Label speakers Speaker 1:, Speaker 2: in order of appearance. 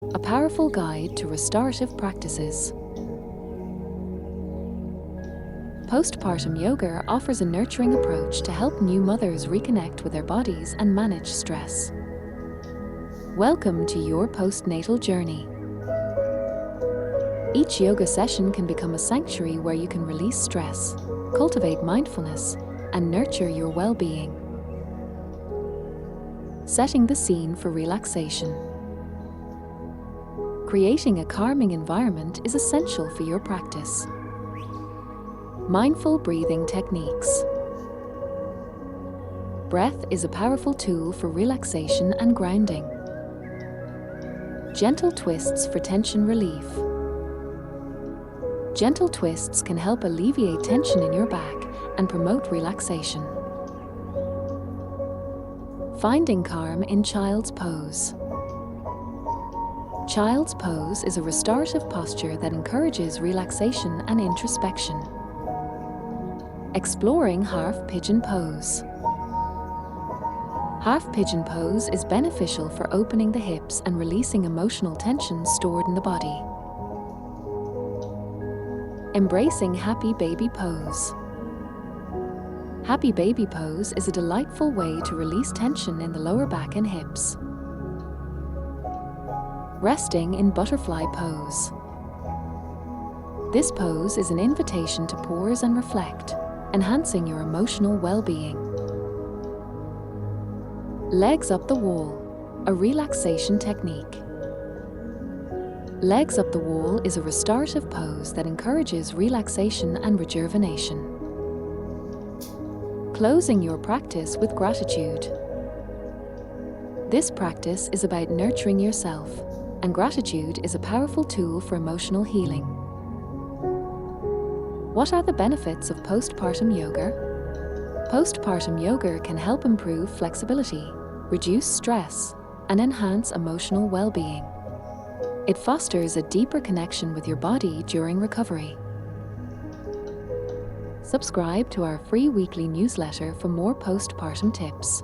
Speaker 1: a powerful guide to restorative practices. Postpartum yoga offers a nurturing approach to help new mothers reconnect with their bodies and manage stress. Welcome to your postnatal journey. Each yoga session can become a sanctuary where you can release stress, cultivate mindfulness, and nurture your well-being. Setting the scene for relaxation. Creating a calming environment is essential for your practice. Mindful breathing techniques. Breath is a powerful tool for relaxation and grounding. Gentle twists for tension relief. Gentle twists can help alleviate tension in your back and promote relaxation. Finding calm in child's pose. Child's pose is a restorative posture that encourages relaxation and introspection. Exploring half pigeon pose. Half pigeon pose is beneficial for opening the hips and releasing emotional tension stored in the body. Embracing happy baby pose. Happy baby pose is a delightful way to release tension in the lower back and hips. Resting in butterfly pose. This pose is an invitation to pause and reflect, enhancing your emotional well-being. Legs up the wall, a relaxation technique. Legs up the wall is a restorative pose that encourages relaxation and rejuvenation. Closing your practice with gratitude. This practice is about nurturing yourself, and gratitude is a powerful tool for emotional healing. What are the benefits of postpartum yoga? Postpartum yoga can help improve flexibility, reduce stress, and enhance emotional well-being. It fosters a deeper connection with your body during recovery. Subscribe to our free weekly newsletter for more postpartum tips.